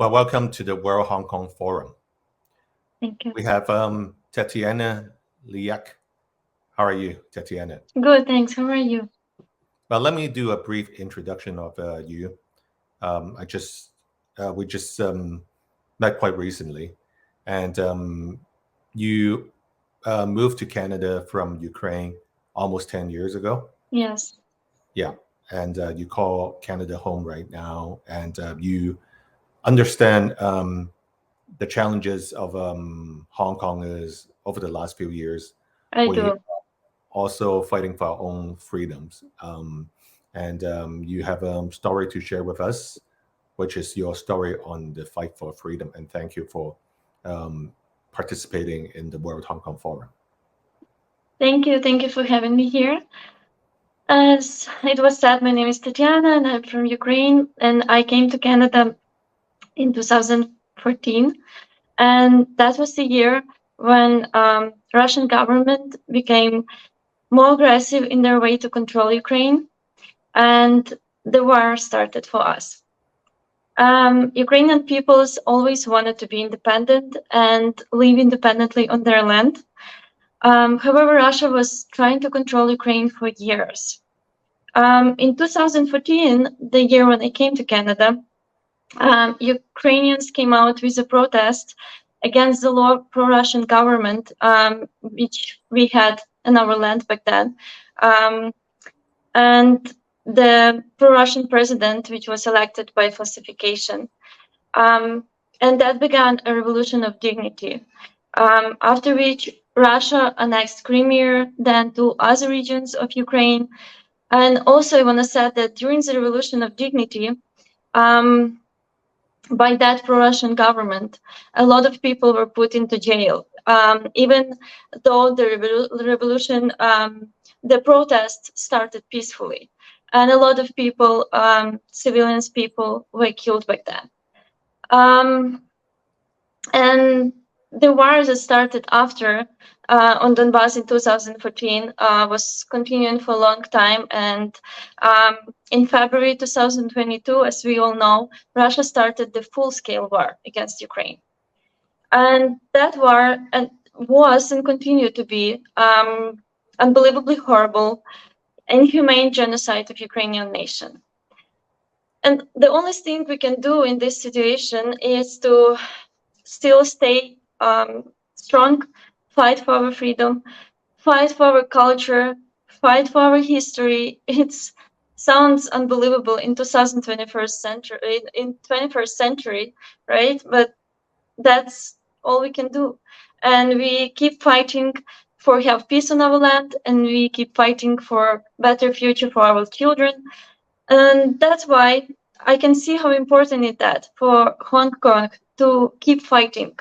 Well, welcome to the World Hong Kong Forum. Thank you. We have Tetiana Lialyk. How are you, Tetiana? Good, thanks. How are you? Well, let me do a brief introduction of you. We just met quite recently, and you moved to Canada from Ukraine almost 10 years ago. Yes. Yeah, and you call Canada home right now, and you understand the challenges of Hong Kongers over the last few years. I We do. also fighting for our own freedoms. And you have a story to share with us, which is your story on the fight for freedom. And thank you for participating in the World Hong Kong Forum. Thank you. Thank you for having me here. As it was said, my name is Tetiana and I'm from Ukraine, and I came to Canada in 2014. And that was the year when Russian government became more aggressive in their way to control Ukraine, and the war started for us. Ukrainian peoples always wanted to be independent and live independently on their land. However, Russia was trying to control Ukraine for years. In 2014, the year when I came to Canada, Ukrainians came out with a protest against the law pro-Russian government, which we had in our land back then. And the pro-Russian president, which was elected by falsification. And that began a revolution of dignity, after which Russia annexed Crimea, then two other regions of Ukraine. And also I want to say that during the revolution of dignity, by that pro-Russian government, a lot of people were put into jail. Even though the revolution, the protest started peacefully. And a lot of people, civilians people, were killed back then. And the war that started after on Donbass in 2014 was continuing for a long time. And in February 2022, as we all know, Russia started the full-scale war against Ukraine. And that war was and continued to be unbelievably horrible, inhumane genocide of Ukrainian nation. And the only thing we can do in this situation is to still stay strong, fight for our freedom, fight for our culture, fight for our history. It sounds unbelievable in 21st century, right? But that's all we can do. And we keep fighting for have peace on our land, and we keep fighting for better future for our children. And that's why I can see how important it is for Hong Kong to keep fighting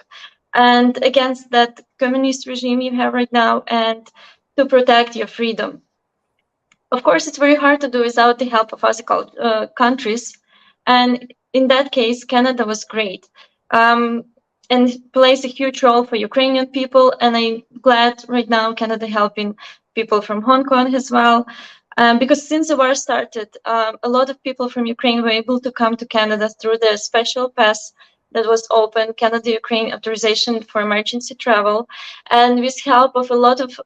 and against that communist regime you have right now, and to protect your freedom. Of course, it's very hard to do without the help of other countries. And in that case, Canada was great and plays a huge role for Ukrainian people. And I'm glad right now Canada helping people from Hong Kong as well. Because since the war started, a lot of people from Ukraine were able to come to Canada through the special pass that was open, Canada-Ukraine authorization for emergency travel. And with help of a lot of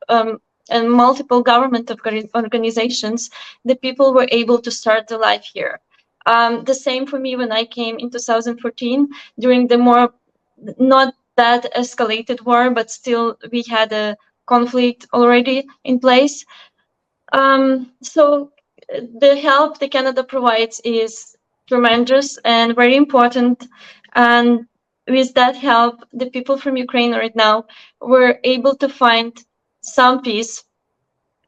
and multiple government organizations, the people were able to start their life here. The same for me when I came in 2014, during the more, not that escalated war, but still we had a conflict already in place. So the help that Canada provides is tremendous and very important. And with that help, the people from Ukraine right now were able to find some peace.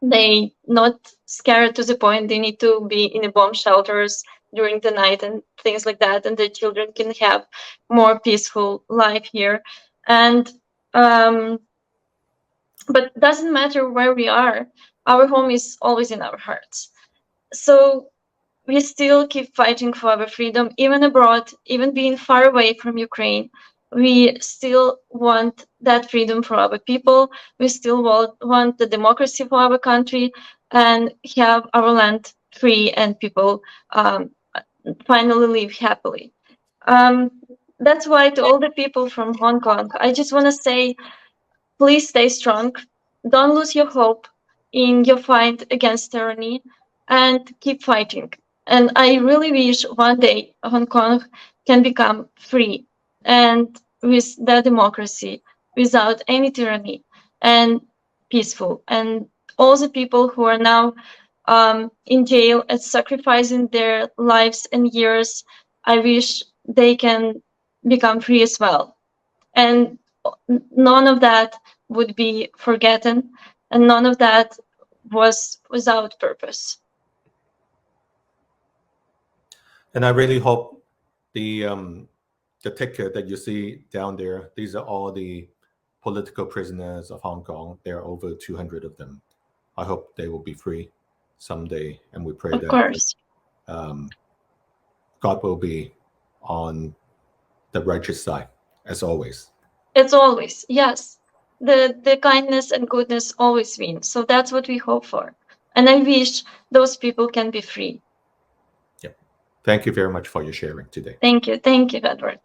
They not scared to the point they need to be in the bomb shelters during the night and things like that, and the children can have more peaceful life here. And but it doesn't matter where we are, our home is always in our hearts. So we still keep fighting for our freedom, even abroad, even being far away from Ukraine. We still want that freedom for our people. We still want the democracy for our country and have our land free and people finally live happily. that's why to all the people from Hong Kong, I just want to say, please stay strong. Don't lose your hope in your fight against tyranny, and keep fighting. And I really wish one day Hong Kong can become free and with their democracy, without any tyranny, and peaceful. And all the people who are now in jail and sacrificing their lives and years, I wish they can become free as well. And none of that would be forgotten, and none of that was without purpose. And I really hope the ticket that you see down there, these are all the political prisoners of Hong Kong. There are over 200 of them. I hope they will be free someday, and we pray Of that course. God will be on the righteous side, as always. It's always, yes. The kindness and goodness always win. So that's what we hope for. And I wish those people can be free. Yep. Thank you very much for your sharing today. Thank you. Thank you, Edward.